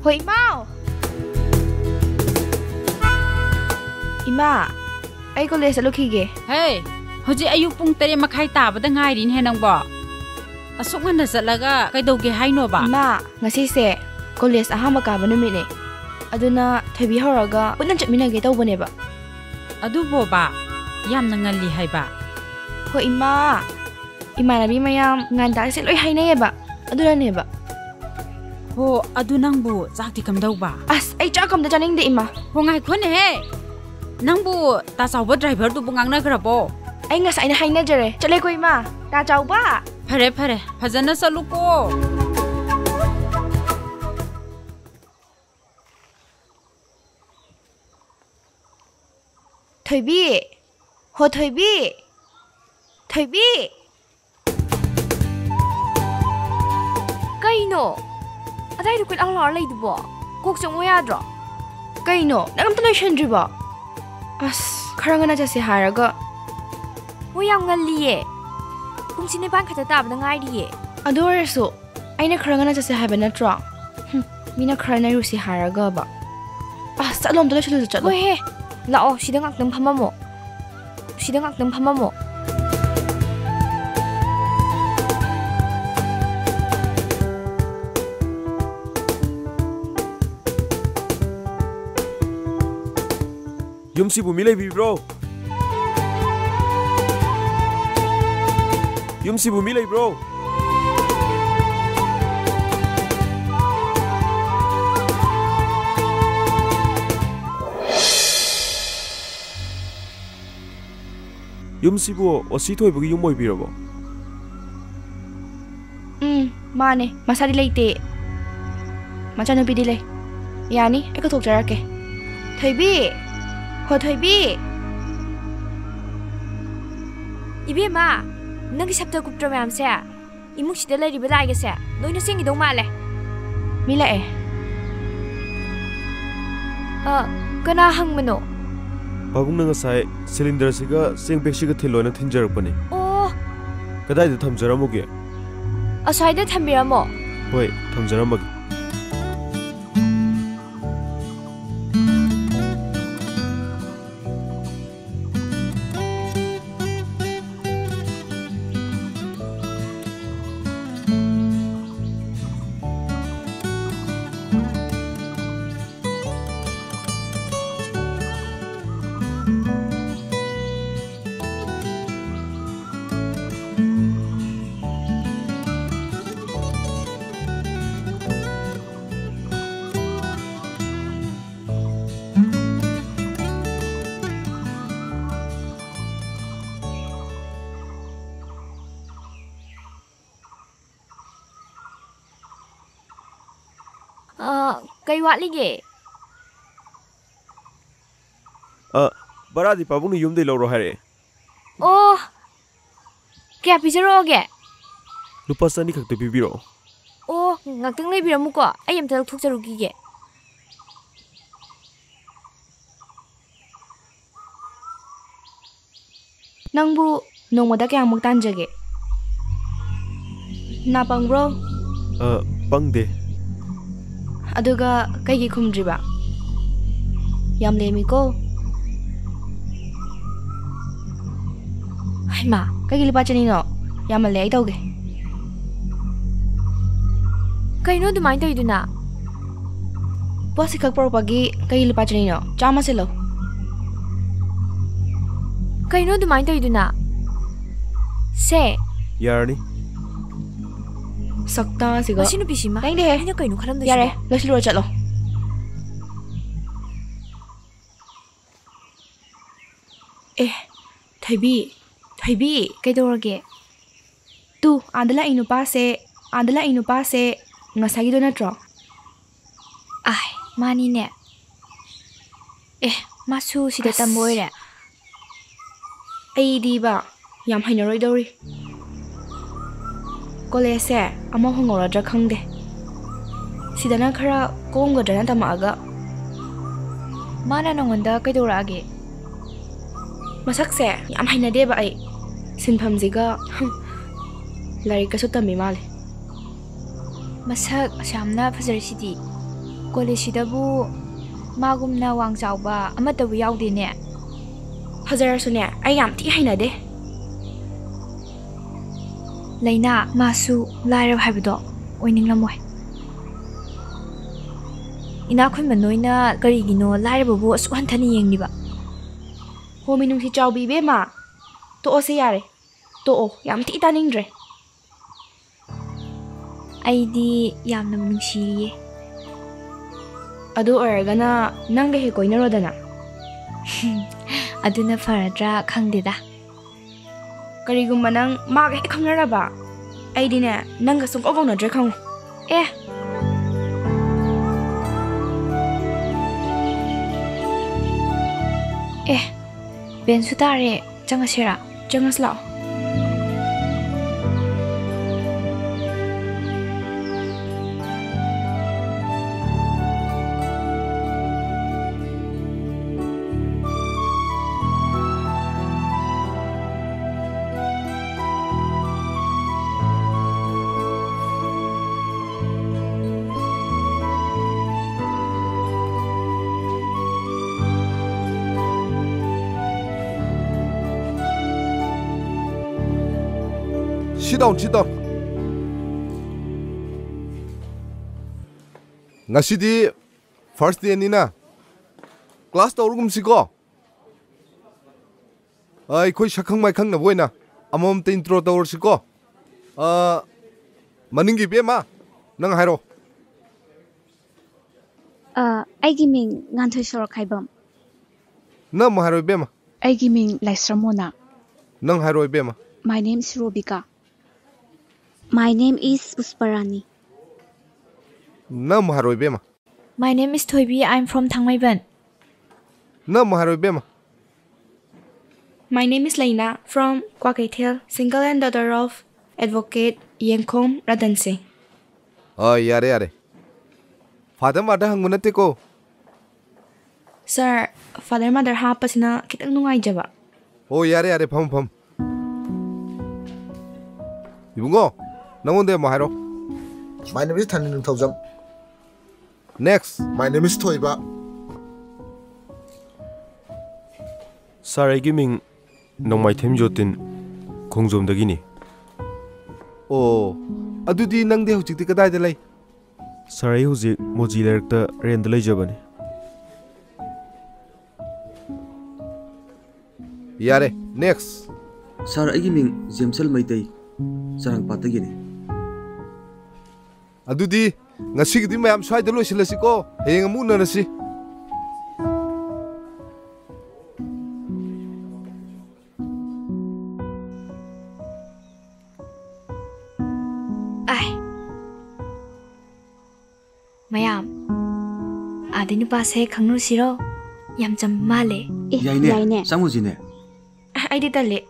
Hoi Imao! Ima, ay college sa Lukige. Hey, hoji ayuk pung tere makai tabada ngairin he nangbo. Asuk nga nasalaga kay dawge hayno ba? Ima, ngasi se college ahama kaba numit ne. Aduna Thoibi horaga punan chapminage tawbane ba. Adu bo ba? Yam nangali hay ba? Hoi Ima. Imanabi mayam nganda se loi hainay ba. Aduna ne ba. Ho, adu nangbu zakti kam daw ba? As ay chakam da janing de Ima. Ho ngai khone he. Nangbu ta sawba driver du bungang na grabo. Ay nga sa ina hainay jere. Chale ko Ima. Ta chaw ba? Phare phare, phajana salu ko. Thoibi. Ho Thoibi. Thoibi. Kaino? Aday du kwit ang lor lay dubo. Kok chong mo yadro. Kaino? Nagam tuloy siyandri ba? As, karanga na jasi haraga. Mo yang ngali eh. Kung sinipan ka tatab na ngay di eh. Ado oraso, ay na karanga na jasi haba na tra. Mina karana rusi haraga ba? Ah, sa alom tuloy siya luto. Hoy he. Lao, sidang akdang pama mo. Sidang akdang pama mo. Yumsibu mi leibro. Yumsibu mi leibro. Yumsibu osi thoibugi yum oibirabo. Mane, masari leite. Macano pidile. Yani, ay katok jarake. Thoibi. Ho Thoibi. Ibe ma, nagi sabta kuptra mayam se. Imuk sida lay riba lay se. Noina singi dong male. Mila eh. Kana hang mano. Pabung na ngasai cylinder siga sing bag siga thilona thinjarapani. Oh. Kadai da thamjaramoge? Aswai da thambiramo. Hoi, thamjaramagi. Kay watlige. Baradi pabung ni yumdei loro hare. Oh. Kaya pijaroge. Lupa sani khakte pibiro. Oh, ngakdang lay biramu ko. Ay am talak thuk jarugige. Nangbu nongmada kaya magtanjage. Napang bro? Pangde. Aduga kaygi khumdriba. Yam lemi ko. Ay ma, kaygi lipa chanino. Yamal le ay tawge. Kaino dumay tayo duna? Puasi kagparo pagi kaygi lipa chanino. Chama silo. Kaino dumay tayo duna? Se. Yarni. Sakta siga. Masino bisima? Kain de. Ano kaino karam doon Yare, lasilo chalo. Thoibi. Thoibi. Kaidorage. Tu, andala inupa se ngasagi do natro. Ay, mani ne. Masu sida tamboire. Ay di ba, yam hainaroi dori. College ama hongoradra khangde. Sidana khara kongodana tamaga. Mana nongonda kaidorage. Masakse yam hainade ba ai. Sinphamjiga Larika su tami male. Masak asyamna fajar sidi. ꯀꯣꯂꯦꯖꯁꯤꯗꯕꯨ ꯃꯥꯒꯨꯝꯅ ꯋꯥꯡ ꯆꯥꯎꯕ ꯑꯃꯠꯇꯕꯨ ꯌꯥꯎꯗꯦꯅꯦ. ꯐꯖꯔꯁꯨꯅꯦ ꯑꯩ ꯌꯥꯝ ꯊꯤ ꯍꯩꯅꯗꯦ. ꯂꯩꯅꯥ ꯃꯥꯁꯨ ꯂꯥꯏꯔꯕ ꯍꯥꯏꯕꯗꯣ ꯑꯣꯏꯅꯤꯡꯂꯝꯃꯣꯏ. ꯏꯅꯥꯛ ꯈꯨꯟꯕ ꯅꯣꯏꯅ ꯀꯔꯤꯒꯤꯅꯣ ꯂꯥꯏꯔꯕꯕꯨ ꯑꯁꯨꯛ ꯍꯟꯊꯅ ꯌꯦꯡꯂꯤꯕ? ꯍꯣ ꯃꯤꯅꯨꯡꯁꯤ ꯆꯥꯎꯕꯤ ꯏꯕꯦꯝꯃ, ꯇꯣꯛꯑꯣꯁꯦ ꯌꯥꯔꯦ. ꯇꯣꯛꯑꯣ, ꯌꯥꯝ ꯊꯤ ꯇꯥꯅꯤꯡꯗ꯭ꯔꯦ. ꯑꯩꯗꯤ ꯌꯥꯝꯅ ꯅꯨꯡꯁꯤꯔꯤꯌꯦ. ꯑꯗꯨ ꯑꯣꯏꯔꯒꯅ ꯅꯪꯒ ꯍꯦꯛ ꯀꯣꯏꯅꯔꯣꯗꯅ. ꯑꯗꯨꯅ ꯐꯔꯗ꯭ꯔꯥ ꯈꯪꯗꯦꯗ. ꯀꯔꯤꯒꯨꯝꯕ ꯅꯪ ꯃꯥꯒ ꯍꯦꯛ ꯈꯪꯅꯔꯕ, ꯑꯩꯗꯤꯅꯦ ꯅꯪꯒ ꯁꯨꯡꯀꯧ ꯀꯧꯅꯗ꯭ꯔꯦ ꯈꯪꯉꯨ. ꯕꯦꯟꯁꯨ ꯇꯥꯔꯦ, ꯆꯪꯉꯁꯤꯔꯥ? ꯆꯪꯉꯁꯤ ꯂꯥꯛꯑꯣ. Sit down, sit down. Ngasidi first day nina. Class tawrugum siko. Ai khoi shakhang mai khang na boina. Amom te intro tawr siko. Maningi be ma. Nang hairo. Aigi ming nganthoi sor khaibam. Na ma hairo be ma. Aigi ming Laisramona. Nang hairo be ma. My name is Robika. My name is Pusparani. Na ma hairo be ma. My name is Thoibi. I'm from Thangmaiban. Na ma hairo be ma. My name is Laina from Kwakaithel, single and daughter of Advocate Yengkhom Radan Singh. Yare yare. Father mother hangunate ko. Sir, father mother hapasina kitang nungaijaba. Yare yare pham. Ibungo, nangonde ma hairo. My name is Thanin Nungthaujam. Next. My name is Thoiba. Sir, I giving Nongmai Them Jotin Khongjom dagini. Adudi nang de hujik kadai de lay. Sir, I hujik moji lerta rend lay jabani. Yare, next. Sir, I giving Zemsel Maitei. Sarang patagini. Adudi ngasi gidi mayam swai de lo silasi ko. Heyeng amu na nasi. Mayam, adi nupa se khangnu siro yam cham male. Yaine, samujine. Ai di tale.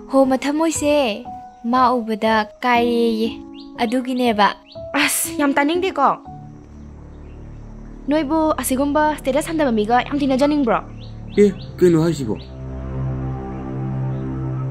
Ho mathamoi se ma ubada kai adugine ba. As yam taningde ko. Noibu asigumba status handaba miga yam tinajaning bro. Keno haisibo.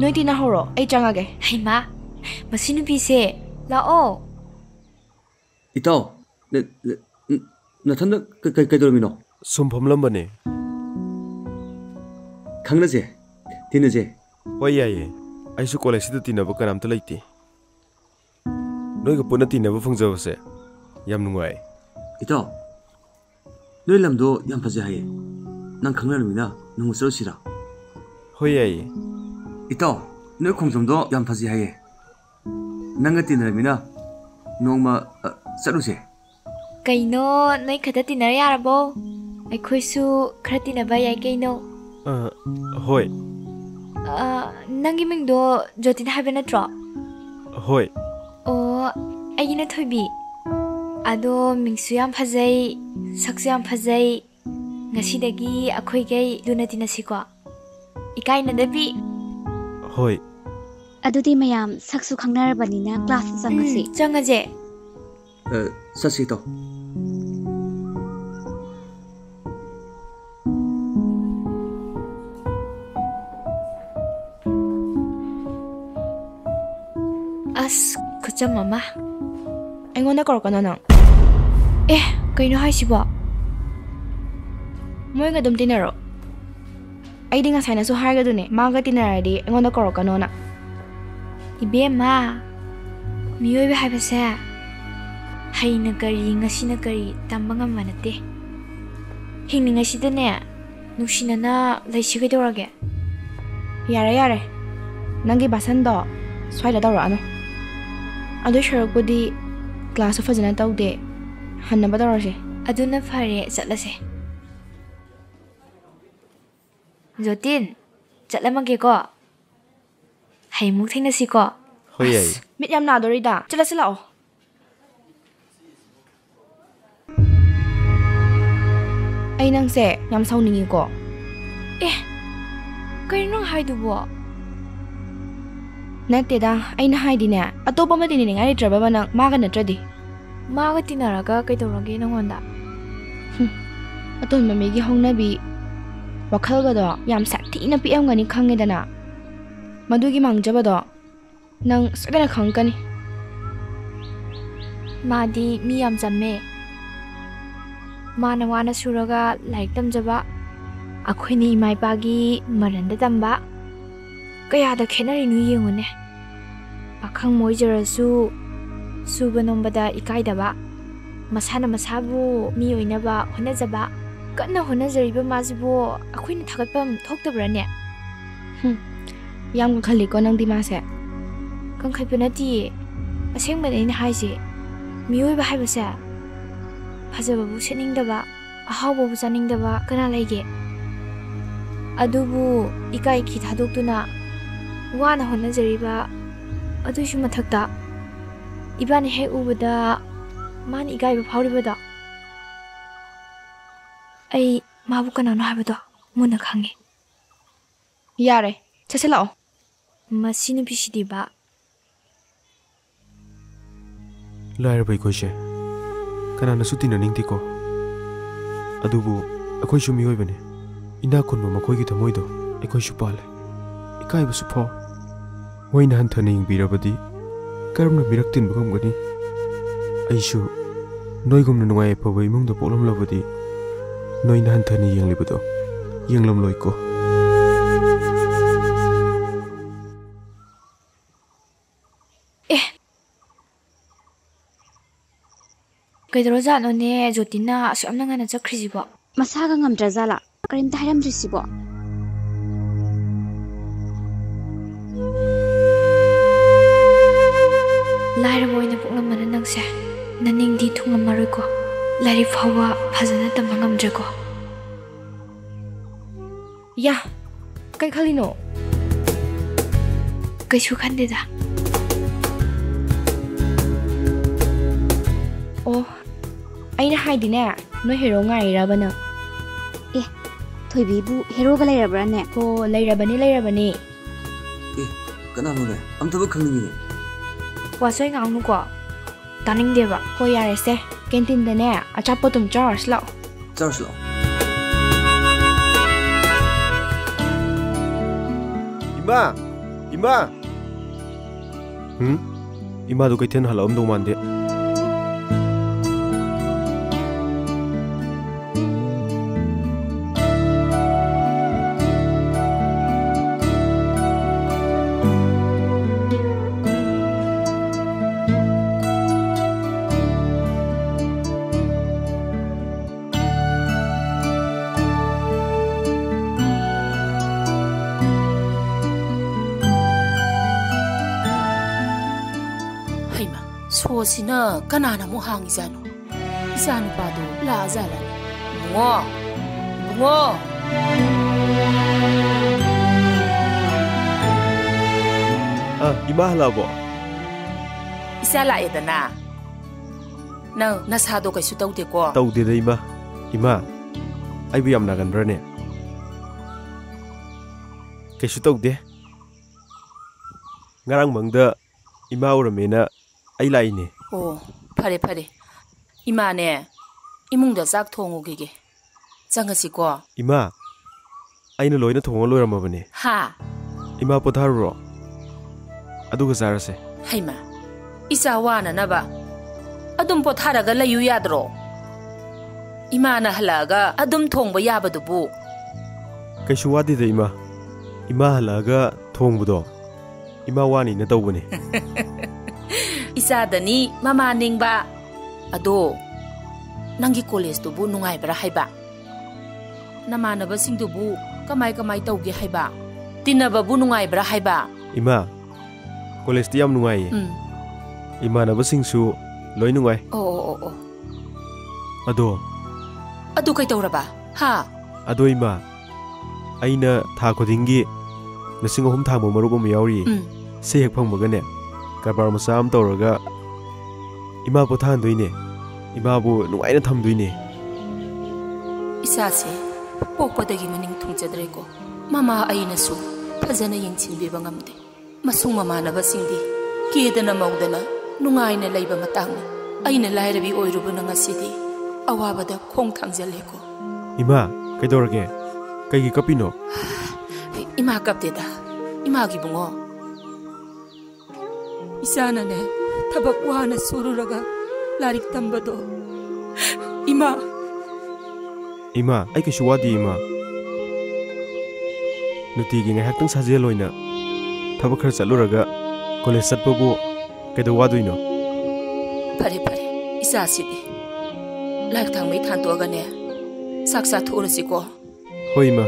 Noi tina horo ai changage. Hai ma, masinu pi se lao. Itaw, nathanda kay dormino. Sumpam lambane. Khangnaje, tinaje. Yaye. Aisu college sida tinaba kanam ta laiti. Noi ga puna tinaba fungjawase. Yam nungai. Itaw, noi lamdo yam faje haye. Nang khanglanumina nung sira. Yaye. Itaw, noi khongjomdo yam faje haye. Nanga tinarmina nongma Saruse. Kaino noi khata tinara yarabo. Ai khoisu khara tinaba yai kaino. Hoi. Nangi mingdo Jotin haiba natro. Hoi. Aigina Thoibi. Ado mingsu yam phajai, saksu yam phajai. Ngasidagi akhoi gai luna tinasiko. Ikai na dabi. Hoi. Adudi mayam saksu khangnarabanina class changasi. Changaje. Sasito. As kucham mama. Aingonda korkana nang. ꯀꯩꯅꯣ ꯍꯥꯏꯁꯤꯕꯣ? ꯃꯣꯏꯒ ꯑꯗꯨꯝ ꯇꯤꯟꯅꯔꯣ. ꯑꯩꯗꯤ ꯉꯁꯥꯏꯅꯁꯨ ꯍꯥꯏꯒꯗꯨꯅꯦ ꯃꯥꯒ ꯇꯤꯟꯅꯔꯗꯤ ꯑꯩꯉꯣꯟꯗ ꯀꯧꯔꯛꯀꯅꯣꯅ. 이베마 미오이베 하이버세 하이나 거리 ngасꯤ나 거리 ꯇꯝꯕ ꯉꯝꯕ ꯅꯠꯇꯦ. ꯍꯤꯡꯅꯤꯡꯉꯩꯁꯤꯗꯅꯦ ꯅꯨꯡꯁꯤꯅꯅ ꯂꯩꯁꯤꯒꯩꯗꯧꯔꯒꯦ? ꯌꯥꯔꯦ. ꯅꯪꯒꯤ ꯕꯥꯁꯟꯗꯣ ꯁ꯭ꯋꯥꯏꯗ ꯇꯧꯔꯛꯑꯅꯨ. ꯑꯗꯨꯏ ꯁꯔꯨꯛꯄꯨꯗꯤ ꯀ꯭ꯂꯥꯁꯁꯨ ꯐꯖꯅ ꯇꯧꯗꯦ. ꯍꯟꯅꯕ ꯇꯧꯔꯁꯦ. ꯑꯗꯨꯅ ꯐꯔꯦ, ꯆꯠꯂꯁꯦ. ꯖꯣꯇꯤꯟ, ꯆꯠꯂꯝꯃꯒꯦꯀꯣ. ꯍꯌꯦꯡꯃꯨꯛ ꯊꯦꯡꯅꯁꯤꯀꯣ. ꯍꯣꯏ ꯌꯥꯏ. ꯃꯤꯠ ꯌꯥꯝ ꯅꯥꯗꯣꯔꯤꯗ. ꯆꯠꯂꯁꯤ ꯂꯥꯛꯑꯣ. ꯑꯩ ꯅꯪꯁꯦ ꯌꯥꯝ ꯁꯥꯎꯅꯤꯡꯉꯤꯀꯣ. ꯀꯩꯅꯣ ꯅꯪ ꯍꯥꯏꯗꯨꯕꯣ? ꯅꯠꯇꯦꯗ, ꯑꯩꯅ ꯍꯥꯏꯗꯤꯅꯦ ꯑꯇꯣꯞꯄ ꯑꯃ ꯇꯤꯟꯅꯅꯤꯡꯉꯥꯏ ꯂꯩꯇ꯭ꯔꯕꯕ ꯅꯪ ꯃꯥꯒ ꯅꯠꯇ꯭ꯔꯗꯤ. ꯃꯥꯒ ꯇꯤꯟꯅꯔꯒ ꯀꯩꯗꯧꯔꯒꯦ ꯅꯪꯉꯣꯟꯗ? ꯑꯇꯣꯟꯕ ꯃꯤꯒꯤ ꯍꯧꯅꯕꯤ ꯋꯥꯈꯜꯒꯗꯣ ꯌꯥꯝ ꯁꯥꯊꯤꯅ ꯄꯤꯛꯑꯝꯒꯅꯤ ꯈꯪꯉꯦꯗꯅ. ꯃꯗꯨꯒꯤ ꯃꯥꯡꯖꯕꯗꯣ ꯅꯪ ꯁꯣꯏꯗꯅ ꯈꯪꯉꯛꯀꯅꯤ. ꯃꯥꯗꯤ ꯃꯤ ꯌꯥꯝ ꯆꯝꯃꯦ. ꯃꯥꯅ ꯋꯥꯅ ꯁꯨꯔꯒ ꯂꯥꯏꯔꯤꯛ ꯇꯝꯖꯕ, ꯑꯩꯈꯣꯏꯅ ꯏꯃꯥ ꯏꯄꯥꯒꯤ ꯃꯔꯟꯗ ꯇꯝꯕ. ꯀꯌꯥꯗ ꯈꯦꯠꯅꯔꯤꯅꯣ ꯌꯦꯡꯉꯨꯅꯦ. ꯄꯥꯈꯪ ꯃꯣꯏꯖꯔꯁꯨ ꯁꯨꯕ ꯅꯣꯝꯕꯗ ꯏꯀꯥꯏꯗꯕ, ꯃꯁꯥꯅ ꯃꯁꯥꯕꯨ ꯃꯤ ꯑꯣꯏꯅꯕ ꯍꯣꯠꯅꯖꯕ. ꯀꯟꯅ ꯍꯣꯠꯅꯖꯔꯤꯕ ꯃꯥꯁꯤꯕꯨ ꯑꯩꯈꯣꯏꯅ ꯊꯥꯒꯠꯐꯝ ꯊꯣꯛꯇꯕ꯭ꯔꯅꯦ? ꯌꯥꯝ ꯈꯜꯂꯤꯀꯣ ꯅꯪꯗꯤ ꯃꯥꯁꯦ. ꯀꯪꯈꯠꯄ ꯅꯠꯇꯤꯌꯦ, ꯑꯁꯦꯡꯕꯅꯦ ꯑꯩꯅ ꯍꯥꯏꯁꯦ. ꯃꯤꯑꯣꯏꯕ ꯍꯥꯏꯕꯁꯦ ꯐꯖꯕꯕꯨ ꯁꯦꯠꯅꯤꯡꯗꯕ, ꯑꯍꯥꯎꯕꯕꯨ ꯆꯥꯅꯤꯡꯗꯕ ꯀꯅꯥ ꯂꯩꯒꯦ? ꯑꯗꯨꯕꯨ ꯏꯀꯥꯏꯈꯤ ꯊꯥꯗꯣꯛꯇꯨꯅ ꯋꯥꯅ ꯍꯣꯠꯅꯖꯔꯤꯕ, ꯑꯗꯨꯏꯁꯨ ꯃꯊꯛꯇ ꯏꯕꯥꯅꯤ ꯍꯦꯛ ꯎꯕꯗ ꯃꯥꯅ ꯏꯀꯥꯏꯕ ꯐꯥꯎꯔꯤꯕꯗꯣ. ꯑꯩ ꯃꯥꯕꯨ ꯀꯅꯥꯅꯣ ꯍꯥꯏꯕꯗꯣ ꯃꯨꯟꯅ ꯈꯪꯉꯦ. ꯌꯥꯔꯦ, ꯆꯠꯁꯤ ꯂꯥꯛꯑꯣ. ꯃꯁꯤ ꯅꯨꯄꯤꯁꯤꯗꯤꯕ. ꯂꯥꯏꯔꯕ ꯑꯩꯈꯣꯏꯁꯦ ꯀꯅꯥꯅꯁꯨ ꯇꯤꯟꯅꯅꯤꯡꯗꯦꯀꯣ. ꯑꯗꯨꯕꯨ ꯑꯩꯈꯣꯏꯁꯨ ꯃꯤꯑꯣꯏꯕꯅꯤ. ꯏꯅꯥꯛ ꯈꯨꯟꯕ ꯃꯈꯣꯏꯒꯤ ꯊꯃꯣꯏꯗꯣ ꯑꯩꯈꯣꯏꯁꯨ ꯄꯥꯜꯂꯦ. ꯏꯀꯥꯏꯕꯁꯨ ꯐꯥꯎ. ꯃꯣꯏꯅ ꯍꯟꯊꯅ ꯌꯦꯡꯕꯤꯔꯕꯗꯤ ꯀꯔꯝꯅ ꯃꯤꯔꯛ ꯇꯤꯟꯕ ꯉꯝꯒꯅꯤ? ꯑꯩꯁꯨ ꯅꯣꯏꯒꯨꯝꯅ ꯅꯨꯡꯉꯥꯏ ꯌꯥꯏꯐꯕ ꯏꯃꯨꯡꯗ ꯄꯣꯛꯂꯝꯂꯕꯗꯤ ꯅꯣꯏꯅ ꯍꯟꯊꯅ ꯌꯦꯡꯂꯤꯕꯗꯣ ꯌꯦꯡꯂꯝꯂꯣꯏꯀꯣ. ꯀꯩꯗꯧꯔꯖꯥꯠꯅꯣꯅꯦ ꯖꯣꯇꯤꯟꯅ ꯑꯁꯨꯛ ꯌꯥꯝꯅ ꯉꯟꯅ ꯆꯠꯈ꯭ꯔꯤꯁꯤꯕꯣ? ꯃꯁꯥꯒ ꯉꯝꯗ꯭ꯔꯖꯥꯠꯂꯥ? ꯀꯔꯤꯝꯇ ꯍꯥꯏꯔꯝꯗ꯭ꯔꯤꯁꯤꯕꯣ? ꯂꯥꯏꯔꯕ ꯑꯣꯏꯅ ꯄꯣꯛꯂꯝꯕꯅ ꯅꯪꯁꯦ ꯅꯅꯤꯡꯗꯤ ꯊꯨꯡꯂꯝꯃꯔꯣꯏꯀꯣ. ꯂꯥꯏꯔꯤꯛ ꯐꯥꯎꯕ ꯐꯖꯅ ꯇꯝꯕ ꯉꯝꯗ꯭ꯔꯦꯀꯣ. ꯌꯥ, ꯀꯩ ꯈꯜꯂꯤꯅꯣ? ꯀꯩꯁꯨ ꯈꯟꯗꯦꯗ. ꯑꯣ, ꯑꯩꯅ ꯍꯥꯏꯗꯤꯅꯦ ꯅꯣꯏ ꯍꯦꯔꯣ ꯉꯥꯏꯔꯕ ꯅꯪ? ꯊꯣꯏꯕꯤꯕꯨ ꯍꯦꯔꯣꯒ ꯂꯩꯔꯕ꯭ꯔꯥꯅꯦ? ꯍꯣ, ꯂꯩꯔꯕꯅꯤ. ꯀꯅꯥꯅꯣꯅꯦ? ꯑꯝꯇꯕꯨ ꯈꯪꯅꯤꯡꯉꯤꯅꯦ. ꯋꯥꯁꯣꯏ ꯉꯥꯡꯅꯨꯀꯣ, ꯇꯥꯅꯤꯡꯗꯦꯕ. ꯍꯣꯏ ꯌꯥꯔꯦꯁꯦ, ꯀꯦꯟꯇꯤꯟꯗꯅꯦ ꯑꯆꯥꯄꯣꯠ ꯑꯗꯨꯝ ꯆꯥꯔꯁꯤ ꯂꯥꯛꯑꯣ. ꯆꯥꯔꯁꯤ ꯂꯥꯛꯑꯣ. 이마! 이마도 그때는 할 엄동 만데. 소시나 까나나 뭐 항이잖아. 이산 봐도 라자라. 붕어. 이마 할라보. 이살라에다나. 나 나사도 그수 떠우대고. 떠우대다 이마. 아이부 얌 나간브라네. 그수 떠우대. nga랑 멍다 이마 오르메나 ꯑꯩ ꯂꯥꯛꯏꯅꯦ. ꯑꯣ, ꯐꯔꯦ. ꯏꯃꯥꯅꯦ, ꯏꯃꯨꯡꯗ ꯆꯥꯛ ꯊꯣꯡꯉꯨꯒꯤꯒꯦ. ꯆꯪꯉꯁꯤꯀꯣ. 이마, ꯑꯩꯅ ꯂꯣꯏꯅ ꯊꯣꯡꯉ ꯂꯣꯏꯔꯝꯃꯕꯅꯦ. ꯍꯥ? 이마 ꯄꯣꯊꯥꯔꯨꯔꯣ. ꯑꯗꯨꯒ ꯆꯥꯔꯁꯦ. ꯍꯩꯃꯥ, ꯏꯆꯥ ꯋꯥꯅꯅꯕ ꯑꯗꯨꯝ ꯄꯣꯊꯥꯔꯒ ꯂꯩꯌꯨ ꯌꯥꯗ꯭ꯔꯣ? Imana halaga adum thongba yabadubu. Kaisu wadida ima. Ima halaga thongbudo. Ima wani na tawbane. Isadani mama ningba. Ado nangi college dubu nungai bara haiba. Namanaba singdubu kamai tawge haiba. Tinababu nungai bara haiba. Ima college ti yam nungai. Ima na basingsu loi nungai. Oh. Ado kay tawraba. Ha. Ado ima. Aina tha khodingi nasing ahum thangbo marup am yauri. Se hek phangmagane. Karbar masa am tawraga ima po thandoine. Ima bu nungai na thamdoine. Isase pokpadagi maning thungchadre ko. Mama aina su fazana yengchinbiba ngamde. Masung mama na basingdi kedana maudana nungai na laiba matang. Aina lairabi oirubu na ngasidi awabada khong thangjale ko. Ima kaidorage kaigi kapino. Ima kapteda. Ima gi bungo. Isana ne tabak wana sururaga larik tambado. Ima ai kaisu wadi ima. Nutigi ngai haktang sajel loina. Thaba khar chaluraga college satpabu kaido waduino. Pare isa sidi. Laik thang mai than to ga ne. Saksa thurasi ko. Hoi ima.